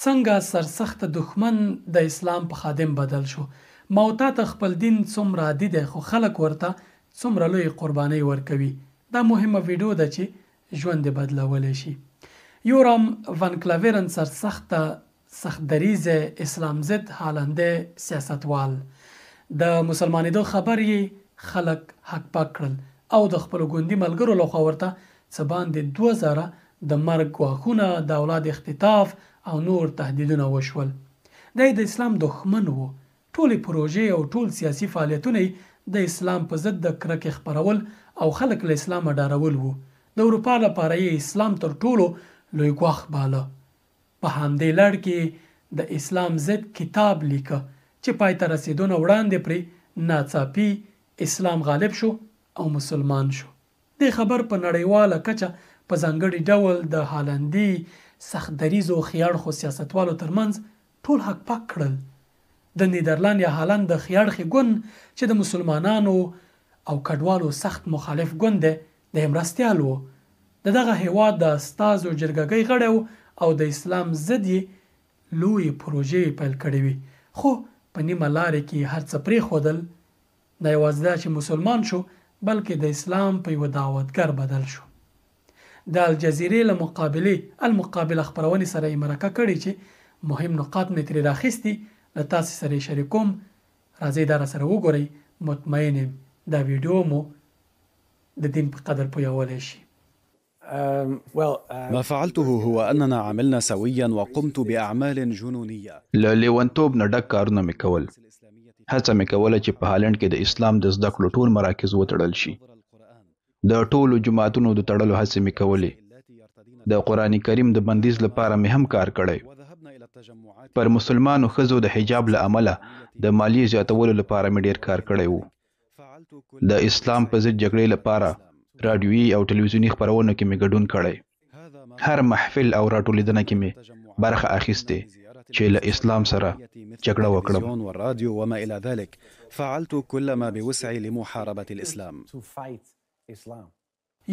څنګه سرسخت دښمن د اسلام په خادم بدل شو. موتا ته خپل دین څومره عادي دی خو خلک ورته څومره لوی قرباني ورکوي. دا مهمه ویډیو ده چې ژوند بدلولی شي. یورام وان کلاویرن سخت دریز اسلام ضد هالنده سیاستوال. د مسلمانېدو خبر یې خلک حق پاک کړل او د خپل ګوندي ملګرو لخوا ورته څه باندې 2000 د مرګ ګواښونه، د اولاد اختطاف او نور تهدیدونه وشول. د اسلام دښمن وو. ټولې پروژې او ټول سیاسي فعالیتونه د اسلام په ضد د کرکې خپرول او خلک له اسلامه ډارول وو. د اروپا لپاره یې اسلام تر ټولو لوی ګواښ باله. په همدې لړ کې د اسلام ضد کتاب لیکه چې پای ته رسېدو نه وړاندې پرې ناڅاپي اسلام غالب شو او مسلمان شو. د خبر په نړیواله کچه په ځانګړي ډول د هالندي سخت دریزو خیاړخو سیاستوالو ترمنځ ټول حق پاک کړل. د نیدرلند یا هالند د خیاړخي ګوند چې د مسلمانانو او کډوالو سخت مخالف ګوند دی د مرستیال وو. دغه هیواد د استازو جرګګۍ غړی او د اسلام ضد یې لوی پروژې پیل کړې وي. خو په نیمه لارې کې هر څه پرېښودل. نه یوازې دا چې مسلمان شو بلکې د اسلام په یوه دعوتګر بدل شو. د الجزیرې له المقابله خپرونې سره یې مرکه کړې چې مهم نقاط مې ترې راخیستي له تاسې سره یې شریکوم. راځئ دا راسره وګورئ. مطمئن یم دا ویډیو مو د دین په قدر پوهولی شي. ما فعلته هو أننا عملنا سويا وقمت بأعمال جنونية. له لیونتوب نه ډک کارونه مې کول. هڅه مې کوله چې په هالند کې د اسلام د زده کړو ټول مراکز وتړل شي. د ټولو جماعتونو د تړلو هڅې مې کولې. د قرآن کریم د بندیز لپاره مې هم کار کړی. پر مسلمانو ښځو د حجاب له امله د مالیې زیاتولو لپاره مې ډیر کار کړی وو. د اسلام په ضد جګړې لپاره راډیويي او ټلویزیوني خپرونو کې مې ګډون کړی. هر محفل او راټولیدنه کې مې برخه اخیستې چې له اسلام سره جګړه وکړم. والراديو وما إلى ذلك. فعلت كل ما بوسعي لمحاربة الإسلام.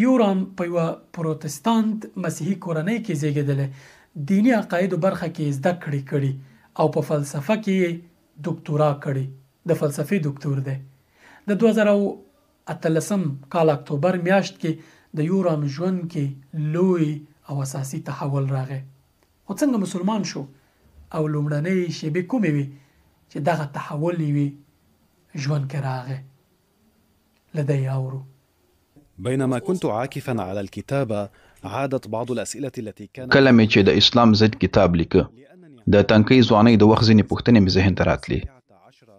یورام په یوه پروتستانت مسیحي کورنۍ کې زیږېدلی. دیني عقایدو برخه کې زده کړې او په فلسفه کې دکتورا کړې. د فلسفې دکتور دی. د 2018 کال اکتوبر میاشت کې د یورام ژوند کې لوی او اساسي تحول راغی. خو څنګه مسلمان شو او لومړنۍ شیبې کومې وي چې دغه تحول یې ژوند کې راغی؟ له دی اورو. بينما كنت عاكفا على الكتابة عادت بعض الأسئلة التي كانت کله مې چې د اسلام ضد کتاب لیکه د تنکۍ ځوانۍ د وخت ځینې پوښتنې مې ذهن ته راتلې.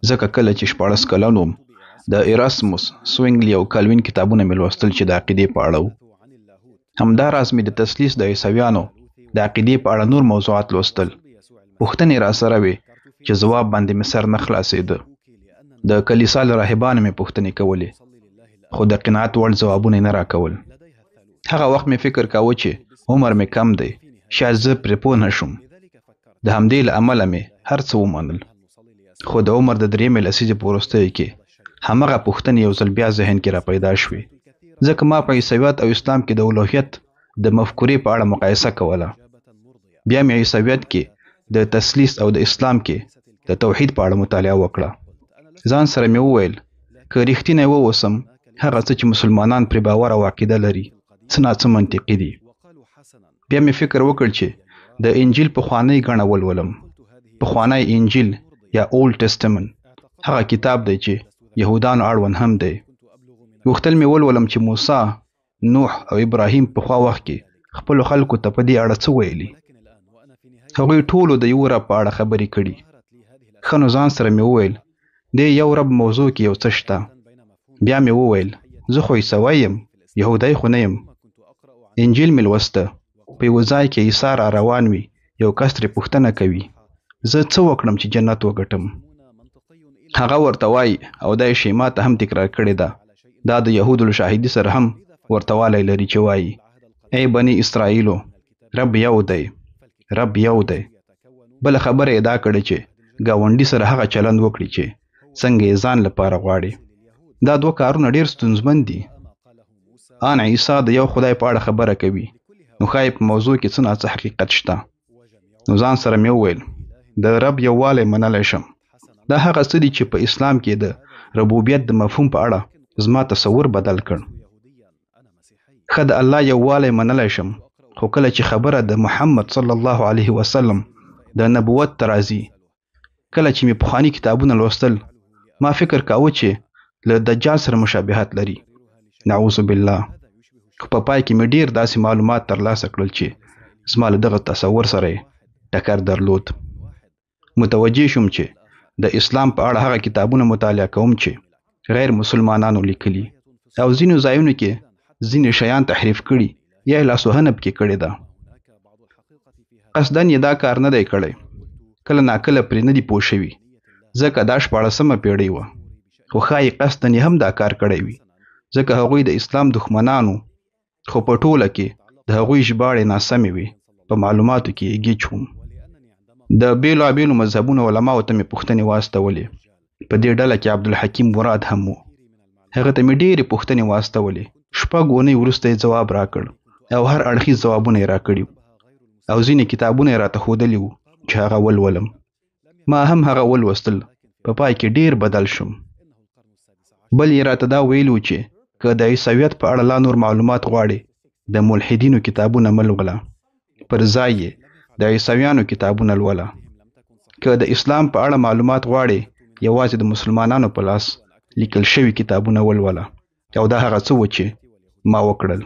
ځکه کله چې 14 کلن وم د ایراسموس سوینګلي او کالوین کتابونه مې لوستل چې د عقیدې په اړه وو. همداراز مې د تسلیس د عیسویانو د عقیدې په اړه نور موضوعات لوستل. پوښتنې راسره وې چې ځواب باندې مې سر نه خلاصېده. د کلیسا له راهبانو مې پوښتنې کولې خو د قناعت وړ ځوابونه یې نه راکول. هغه وخت مې فکر کاوه چې عمر مې کم دی، شاید زه پرې پوه نه شم. د همدې له امله مې هر څه ومنل. خو د عمر د 3 لسیزې په وروستیو کې همغه پوښتنې یو ځل بیا ذهن کې را پیدا شوې. ځکه ما په عیسویت او اسلام کې د الوهیت د مفکورې په اړه مقایسه کوله. بیا مې عیسویت کې د تسلیس او د اسلام کې د توحید په اړه مطالعه وکړه. ځان سره مې وویل که رښتینی واوسم هغه څه چې مسلمانان پرې باور او عقیده لري څه ناڅه منطقي دي. بیا مې فکر وکړ چې د انجیل پخوانی ګڼه ولولم. پخوانی انجیل یا اولډ ټیسټمنټ هغه کتاب دی چې یهودانو اړوند هم دی. غوښتل مې ولولم چې موسی، نوح او ابراهیم پخوا وخت کې خپلو خلکو ته په دې اړه څه ویلي. هغوی ټولو د یو رب په اړه خبرې کړي. ښه نو ځان سره مې وویل د یو رب موضوع کې یو څه شته. بیا مې وویل زه خو عیسوی یم، یهودی خو نه یم. انجیل مې لوسته. په یوه ځای کې عیسی را روان وي. یو کس ترې پوښتنه کوي زه څه وکړم چې جنت وګټم؟ هغه ورته وایي او دا یې شیما ته هم تکرار کړې ده. دا د یهودو له شاهدي سره هم ورته والی لري چې وایي ای بني اسرائیلو رب یو دی، رب یو دی. بله خبره یې دا کړې چې ګاونډي سره هغه چلند وکړي چې څنګه یې ځان لپاره غواړي. دا 2 کارونه ډیر ستونزمن دي. ان عیسی د یو خدای په اړه خبره کوي نو ښایي په موضوع کې څه ناڅه حقیقت شته. نو ځان سره مې وویل د رب یووالی منلی شم. دا هغه څه دي چې په اسلام کې د ربوبیت د مفهوم په اړه زما تصور بدل کړ. ښه د الله یووالی منلی شم، خو کله چې خبره د محمد صلی الله علیه وسلم د نبوت ته راځي، کله چې مې پخواني کتابونه لوستل، ما فکر کاوه چې له دجال سره مشابهت لري، نعوذ بالله. خو په پای کې مې ډېر داسې معلومات ترلاسه کړل چې زما له دغه تصور سره یې ټکر درلود. متوجه شوم چې د اسلام په اړه هغه کتابونه مطالعه کوم چې غیر مسلمانانو لیکلي او ځینو ځایونو کې ځینې شیان تحریف کړي یا یې لاسوهنه پکې کړې ده. قصدن یې دا کار نه دی کړی، کله ناکله پرې نه دي پوه شوي، ځکه دا 14مه پیړۍ وه. خو ښایي قصدن یې هم دا کار کړی وي، ځکه هغوی د اسلام دښمنانو، خو په ټوله کې د هغوی ژباړې ناسمې وي. په معلوماتو کې یې ګیچ وم. د بیلابیلو مذهبونو علماو ته مې پوښتنې واستولې. په دې ډله کې عبدالحکیم مراد هم و. هغه ته مې ډېرې پوښتنې واستولې. 6 اونۍ وروسته یې ځواب راکړ او هر اړخیز ځوابونه یې راکړي او ځینې کتابونه یې راته ښودلي وو چې هغه ولولم. ما هم هغه ولوستل. په پای کې ډېر بدل شوم. بل یې راته دا ویلي وو چې که د عیسویت په اړه لا نور معلومات غواړې، د ملحدینو کتابونه مه لوله، پر ځای یې د عیسویانو کتابونه لوله. که د اسلام په اړه معلومات غواړې، یوازې د مسلمانانو په لاس لیکل شوي کتابونه ولوله. او دا هغه څه و چې ما وکړل.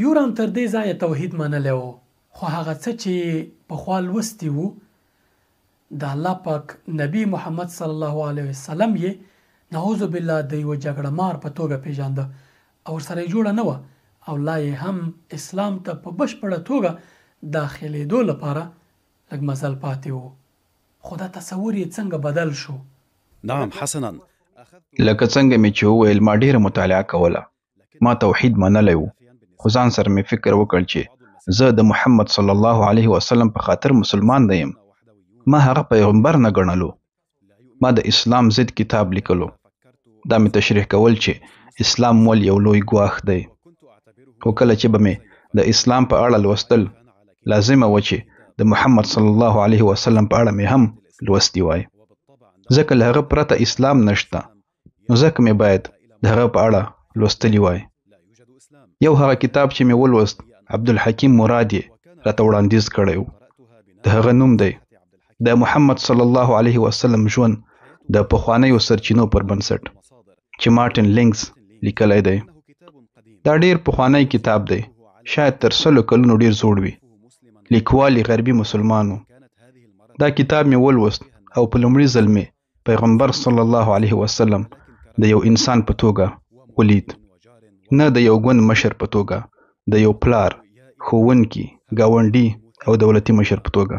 یورام تر دې ځایه توحید منلی و، خو هغه څه چې پخوا لوستي وو د الله پاک نبی محمد صلی الله علیه وسلم یې نعوذ بالله د یوه جګړه مار په توګه پیژانده او ورسره یې جوړه نه وه او لا یې هم اسلام ته په بشپړه توګه داخلېدو لپاره لږ مزل پاتې و. خو دا تصور یې څنګه بدل شو؟ نعم حسنا. لکه څنګه مې چې وویل، ما ډېره مطالعه کوله. ما توحید منلی و، خو ځان سره مې فکر وکړ چې زه د محمد صلی الله علیه وسلم په خاطر مسلمان نه یم. ما هغه پیغمبر نه ګڼلو. ما د اسلام ضد کتاب لیکلو. دا مې تشریح کول چې اسلام مول یو لوی ګواښ دی. خو کله چې به مې د اسلام په اړه لوستل، لازمه و چې د محمد صلی الله علیه وسلم په اړه مې هم لوستی وای. ځکه له هغه پرته اسلام نشته، نو ځکه مې باید د هغه په اړه لوستلی وای. یو هغه کتاب چې مې ولوست، عبدالحکیم مراد یې راته وړاندیز کړی و. د هغه نوم دی د محمد صلی الله علیه وسلم ژوند د پخوانیو سرچینو پر بنسټ، چې مارټن لینګز لیکلی دی. دا ډېر پخوانی کتاب دی، شاید تر 100 کلونو ډېر زوړ وي. لیکوال غربي مسلمانو. دا کتاب مې ولوست او په لومړي ځل مې پیغمبر صلی الله علیه وسلم د یو انسان په توګه ولید، نه د یو ګوند مشر په توګه، د یو پلار، ښوونکي، ګاونډي او دولتي مشر په توګه.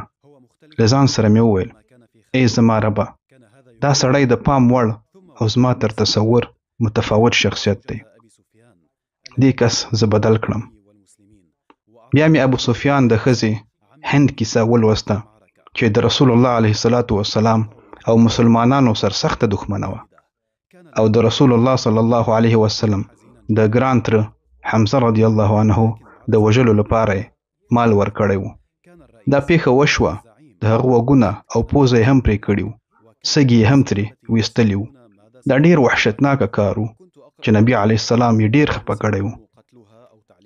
له ځان سره مې وویل، ای زما ربه، دا سړی د پام وړ او زما تر تصور متفاوت شخصیت دی. دې کس زه بدل کړم. بیا مې ابو سفیان د ښځې هند کیسه ولوسته چې د رسول الله علیه الصلاة والسلام او مسلمانانو سرسخته دښمنه وه او د رسول الله صلی الله علیه وسلم د ګران تره حمزه رضی الله عنه د وژلو لپاره مال ورکړی و. دا پیښه وشوه، د هغه وګونه او پوزه یې هم پرې کړي وو، سږي یې هم ترې ویستلي وو. دا ډېر وحشتناکه کار و چې نبي علیه السلام یې ډېر خفه کړی و.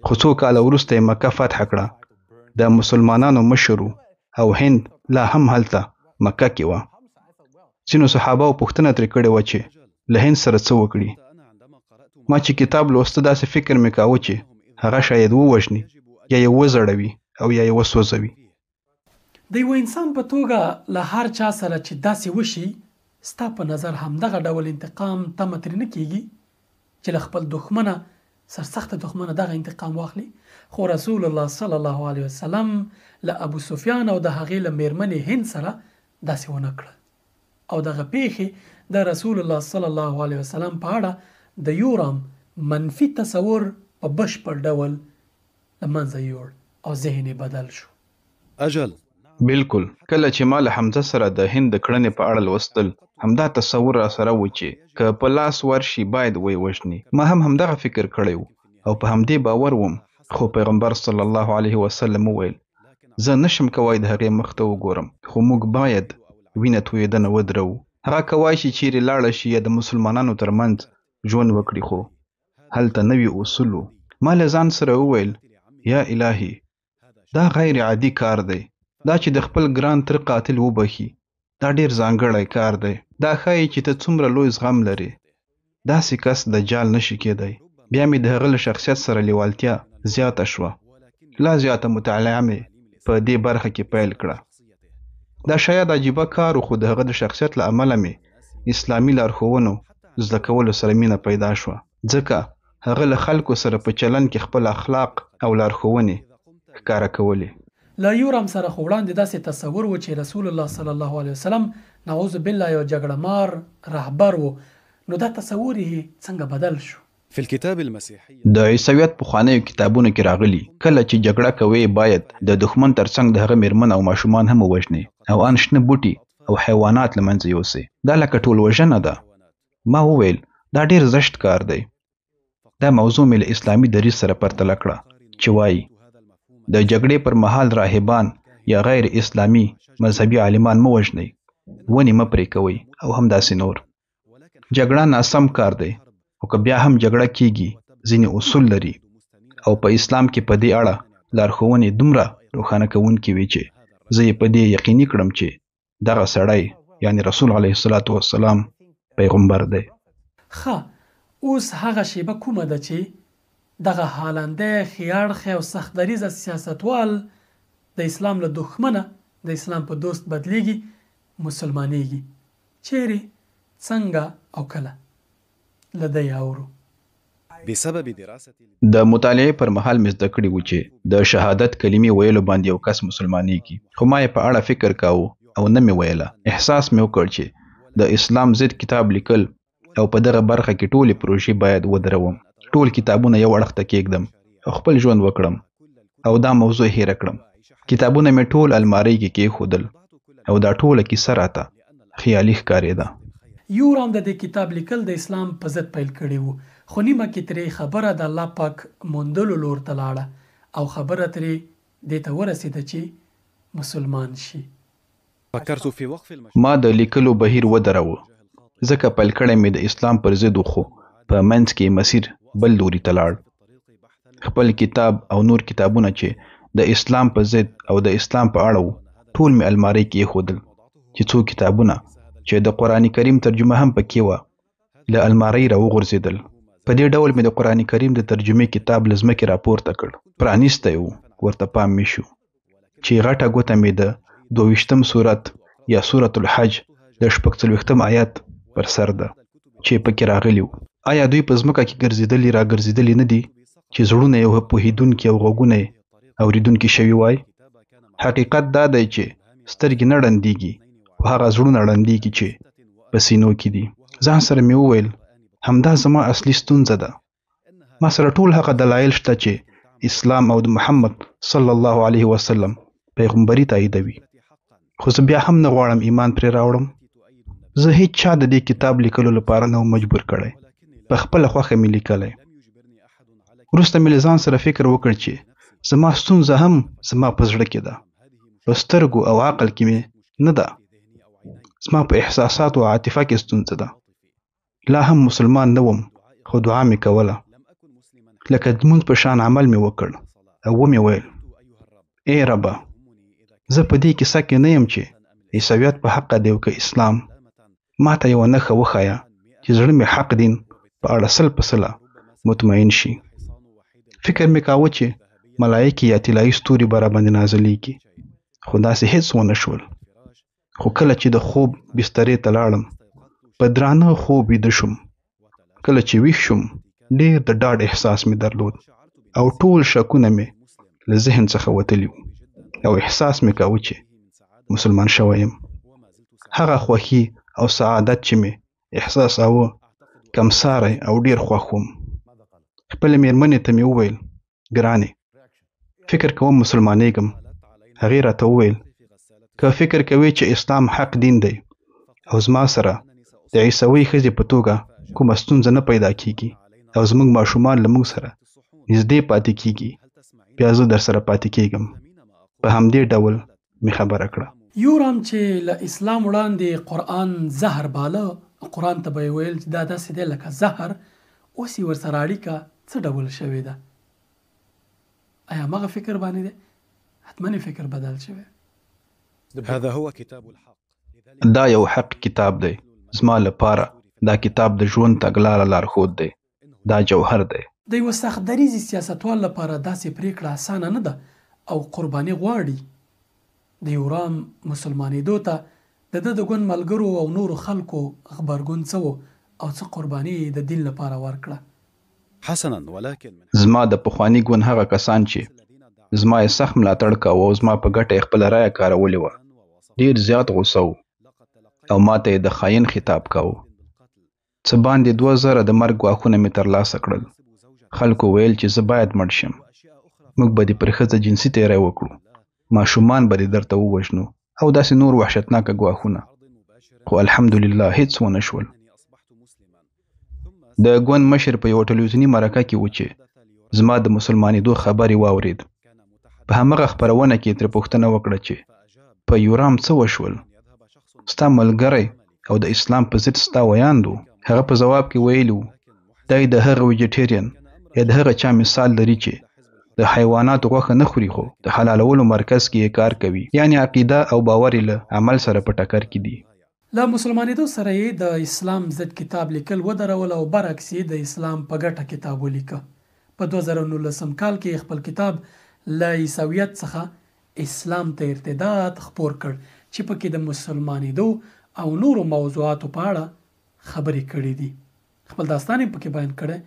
خو څو کاله وروسته یې مکه فتح کړه. د مسلمانانو مشر او هند لا هم هلته مکه کې وه. ځینو صحابهو پوښتنه ترې کړې وه چې له هند سره څه وکړي. ما چې کتاب لوسته، داسې فکر مې کاوه چې هغه شاید ووژني یا یې وزړوي او یا یې وسوځوي. د یو انسان په توګه له هر چا سره چې داسې وشي، ستا په نظر همدغه ډول انتقام تمه ترې نه کېږي چې له خپل دښمنه، سرسخته دښمنه دغه انتقام واخلي؟ خو رسول الله صلی الله علیه وسلم له ابو سفیان او د هغې له میرمنې هند سره داسې ونه کړل او دغه پیښې د رسول الله صلی الله علیه وسلم په اړه د یورام منفي تصور په بشپړ ډول له منځه یوړ او ذهن یې بدل شو. أجل بالکل. کله چې ما له حمزه سره د هند د کړنې په اړه لوستل، همدا تصور را سره و چې که په لاس ورشي باید وی وژني. ما هم همدغه فکر کړی و او په همدې باور وم. خو پیغمبر صلی الله علیه وسلم وویل، زه نشم کوای د هغې مخ ته وګورم، خو موږ باید وینه تویېدنه ودروو. هغه کوای شي چیرې لاړه شي یا د مسلمانانو ترمنځ ژوند وکړي، خو هلته نوي اصول وو. ما له ځان سره وویل یا الهي، دا غیر عادي کار دی. دا چې د خپل ګران تر قاتل وبخي، دا ډیر ځانګړی کار دی. دا ښایي چې ته څومره لوی زغم لرې. داسې کس دجال نشي کېدی. بیا مې د هغه له شخصیت سره لیوالتیا زیاته شوه. لا زیاته مطالعه مې په دې برخه کې پیل کړه. دا شاید عجیبه کار خو د هغه د شخصیت له امله مې اسلامي لارښوونو زده کولو سره مینه پیدا شوه، ځکه هغه له خلکو سره په چلن کې خپل اخلاق او لارښوونې ښکاره کولې. له یورم سره خو وړاندې داسې تصور و چې رسول الله صلی الله علیه وسلم نعوذ بالله یو جګړه مار رهبر و، نو دا تصور یې څنګه بدل شو؟ في الكتاب المسيحي د عیسویت پخوانیو کتابونو کې راغلي کله چې جګړه کوي باید د دښمن ترڅنګ د هغه میرمن او ماشومان هم ووژني او ان شنه بوټي او حیوانات له منځه یوسي. دا لکه ټول وژنه ده. ما وویل دا ډیر زشت کار دی. دا موضوع مې له اسلامي دریځ سره پرتله کړه چې وایي د جګړې پر مهال راهبان یا غیر اسلامي مذهبي عالمان مه وژنئ، ونې مه پرې کوئ او همداسې نور. جګړه ناسم کار دی، او که بیا هم جګړه کیږي ځینې اصول لري، او په اسلام کې په دې اړه لارښوونې دومره روښانه کوونکې وي چې زه یې په دې یقیني کړم چې دغه سړی یعنی رسول علیه الصلاة والسلام پیغمبر دی. ښه، اوس هغه شیبه کومه ده چې دغه حالنده خیاړخې او سخت دریځه سیاستوال د اسلام له دښمنه د اسلام په دوست بدلیږي، مسلمانېږي؟ چیرې، څنګه او کله؟ لدی اورو. بسبب دراسة د مطالعې پر مهال مې زده کړي و چې د شهادت کلمې ویلو باندې یو کس مسلمانېږي، خو ما یې په اړه فکر کاوه او نه مې ویله. احساس مې وکړ چې د اسلام ضد کتاب لیکل او په دغه برخه کې ټولې پروژې باید ودروم. ټول کتابونه یو اړخ ته کېږدم او خپل ژوند وکړم او دا موضوع هېره کړم. کتابونه مې ټول المارۍ کې کېښودل او دا ټوله کیسه راته خیالي ښکارېده. یورام د دې کتاب لیکل د اسلام په ضد پیل کړي وو، خو نیمه کې ترې خبره د الله پاک موندلو لور ته لاړه او خبره ترې دې ته ورسېده چې مسلمان شي. فكرت في وقف ما د لیکلو بهیر ودروه، ځکه پیل کړی مې د اسلام پر ضد خو په منځ کې مسیر بل لوري ته لاړ. خپل کتاب او نور کتابونه چې د اسلام په ضد او د اسلام په اړه وو ټول مې المارۍ کې ایښودل، چې څو کتابونه چې د قرآن کریم ترجمه هم پکې وه له المارۍ راوغورځېدل. په دې ډول مې د قرآن کریم د ترجمې کتاب له ځمکې راپورته کړ، پرانیستی و، ورته پام مې شو چې غټه ګوته مې د 22 سورت یا سورة الحج د 46 آیت پر سر ده چې پکې راغلی و. آیا دوی په ځمکه کې راګرځېدلي نه دي چې زړونه یې پوهېدونکي او غوږونه یې اورېدونکي شوي وای؟ حقیقت دا دی چې سترګې نه ړندېږي، خو هغه زړونه ړندېږي چې په سینو کې دي. ځان سره مې وویل همدا زما اصلي ستونزه ده. ما سره ټول هغه دلایل شته چې اسلام او د محمد صلی الله علیه وسلم پیغمبري تاییدوي، خو زه بیا هم نه غواړم ایمان پرې راوړم. زه هیڅ چا د دې کتاب لیکلو لپاره نه مجبور کړی، په خپله خوښه مې لیکلی. وروسته مې له ځان سره فکر وکړ چې زما ستونزه هم زما په زړه کې ده، په سترګو او عقل کې مې نه ده، زما په احساساتو او عاطفه کې ستونزه ده. لا هم مسلمان نه وم، خو دعا مې کوله، لکه د لمونځ په شان عمل مې وکړ او ومې ویل ای ربه، زه په دې کیسه کې نه یم چې عیسویت په حقه دی او که اسلام. ما ته یوه نښه وښایه چې زړه مې حق دین په اړه 100% مطمئن شي. فکر مې کاوه چې ملایکې یا طلایي ستوري به راباندې نازلیږي، خو داسې هیڅ ونه شول. خو کله چې د خوب بسترې ته لاړم، په درانه خوب ویده شوم. کله چې ویښ شوم ډېر د ډاډ احساس مې درلود او ټول شکونه مې له ذهن څخه وتلي وو او احساس مې کاوه چې مسلمان شوی یم. هغه خوښي او سعادت چې مې احساساوه کمساری او ډېر خوښ وم. خپلې مېرمنې ته مې وویل ګرانې، فکر کوم مسلمانېږم. هغې راته وویل که فکر کوې چې اسلام حق دین دی او زما سره د عیسوي ښځې په توګه کومه ستونزه نه پیدا کیږي او زموږ ماشومان له موږ سره نږدې پاتې کیږي، بیا زه در سره پاتې کیږم. په همدې ډول مې خبره کړه. یورام چې له اسلام وړاندې قرآن زهر باله، قرآن ته به یې ویل چې دا داسې دی لکه زهر، اوس یې ورسره اړیکه څه ډول شوې ده؟ آیا هماغه فکر باندې دی؟ حتما فکر بدل شوی. هذا هو كتاب الحق. دا یو حق کتاب دی. زما لپاره دا کتاب د ژوند تګلاره لارښود دی. دا جوهر دی. د یوه سخت دریځي سیاستوال لپاره داسې پریکړه اسانه نه ده او قرباني غواړي. د یورام مسلمانېدو ته د ده د ګوند ملګرو او نورو خلکو غبرګون څه و او څه قرباني د دین لپاره ورکړه؟ حسنا، ولكن زما د پخواني ګوند هغه کسان چې زما یې سخت ملاتړ کاوه او زما په ګټه یې خپله رایه کارولې وه، ډېر زیات غوسه وو او ما ته یې د خاین خطاب کاوه. څه باندې 2000 د مرګ ګواښونه مې ترلاسه کړل. خلکو ویل چې زه باید مړ شم. موږ به دې پر ښځه جنسي تیری وکړو. ماشومان به دې درته ووژنو او داسې نور وحشتناکه ګواښونه. خو الحمدلله هیڅ ونه شول. د ګوند مشر په یوه ټلویزیوني مرکه کې و چې زما د مسلمانېدو خبر یې واورېد. په همغه خپرونه کې یې ترې پوښتنه وکړه چې په یورام څه وشول؟ ستا ملګری او د اسلام په ضد ستا ویاند و. هغه په ځواب کې ویلي و دی د هغه ویجیټیرین یا د هغه چا مثال لري چې د حیواناتو غوښه نه خوري خو د حلالولو مرکز کې یې کار کوي، یعنی عقیده او باور یې له عمل سره په ټکر کې دي. له مسلمانېدو سره یې د اسلام ضد کتاب لیکل ودرول او برعکس یې د اسلام په ګټه کتاب ولیکه. په 2019 کال کې خپل کتاب له عیسویت څخه اسلام ته ارتداد خپور کړ چې پکې د مسلمانېدو او نورو موضوعاتو په اړه خبرې کړې دي. خپل داستان یې پکې بیان کړی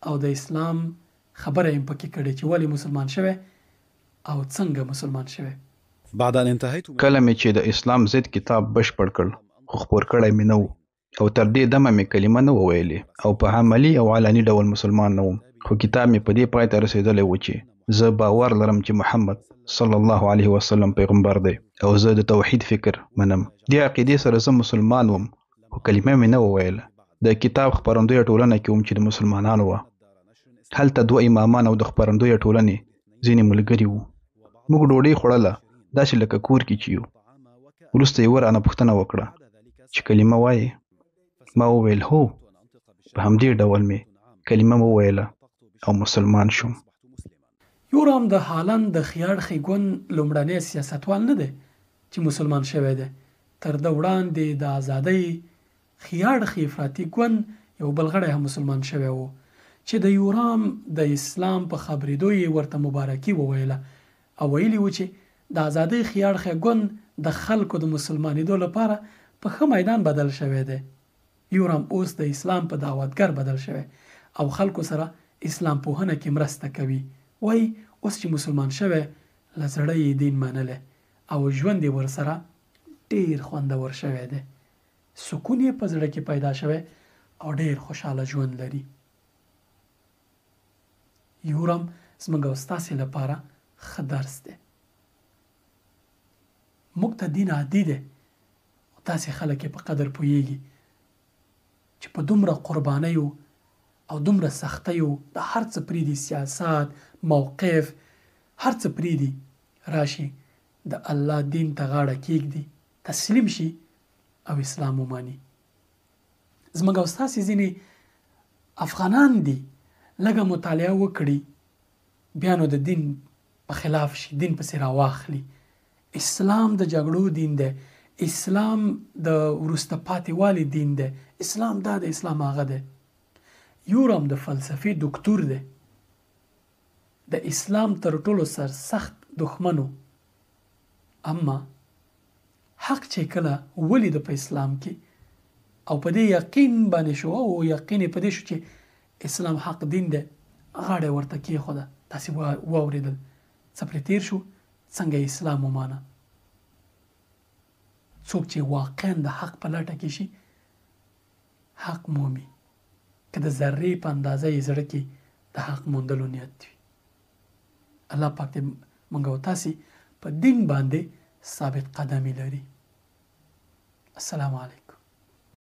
او د اسلام خبره یې پکې کړې چې ولې مسلمان شوی او څنګه مسلمان شوی. بعد ان انتهيت کله مې چې د اسلام ضد کتاب بشپړ کړ خو خپور کړی مې نه و او تر دې دمه مې کلمه نه وویلې او په عملي او علني ډول مسلمان نه وم. خو کتاب مې په دې پای ته رسېدلی و چې زه باور لرم چې محمد صلی الله علیه وسلم پیغمبر دی او زه د توحید فکر منم. دې عقیدې سره زه مسلمان وم خو کلمه مې نه وویله. د کتاب خپرندویه ټولنه کې وم چې د مسلمانانو وه. هلته 2 امامان او د خپرندویه ټولنې ځینې ملګري وو. موږ ډوډۍ خوړله داسې لکه کور کې چې یو. وروسته یې ورانه پوښتنه وکړه چې کلمه وایې؟ ما وویل هو. په همدې ډول مې کلمه وویله او مسلمان شوم. یورام د هالند د خیاړخي ګوند لومړنی سیاستوال نه دی چې مسلمان شوی دی. تر ده وړاندې د ازادۍ خیاړخي افراطي ګوند یو بل غړی هم مسلمان شوی و چې د یورام د اسلام په خبرېدو یې ورته مبارکي وویله او ویلي و چې د ازادۍ خیاړخي ګوند د خلکو د مسلمانېدو لپاره په ښه میدان بدل شوی دی. یورام اوس د اسلام په دعوتګر بدل شوی او خلکو سره اسلام پوهنه کې مرسته کوي. وای اوس چې مسلمان شوی له زړه یې دین منلی او ژوند یې ورسره ډېر خوندور شوی دی. سکون یې په زړه کې پیدا شوی او ډېر خوشحاله ژوند لري. یورام زموږ او ستاسې لپاره ښه درس دی. موږ ته دین عادي دی او تاسې خلک یې په قدر پوهیږي چې په دومره قربانیو او دومره سختیو د هر څه پریدي، سیاست، موقف، هر څه پریدي، راشي د الله دین ته غاړه کېږدي، تسلیم شي او اسلام وماني. زموږ او ستاسې ځینې افغانان دي لږه مطالعه وکړي بیا نو د دین په خلاف شي، دین پسې راواخلي. اسلام د جګړو دین دی، اسلام د وروسته پاتې والي دین دی، اسلام دا د اسلام هغه دی. یورام د فلسفې دکتور دی، د اسلام تر ټولو سرسخت دښمنو، اما حق چې کله ولید په اسلام کې او په دې یقین باندې شو او یقین په دې شو چې اسلام حق دین دی، غاړه ورته کېښوده. تاسې واورېدل څه پرې تېر شو، څنګه اسلام ومانه. څوک چې واقعا د حق په لټه کې شي حق مومي، که د ذرې په اندازه یې زړه کې د حق موندلو نیت وي. الله پاک دې موږ او تاسې په دین باندې ثابت قدمي لري. السلام علیکم.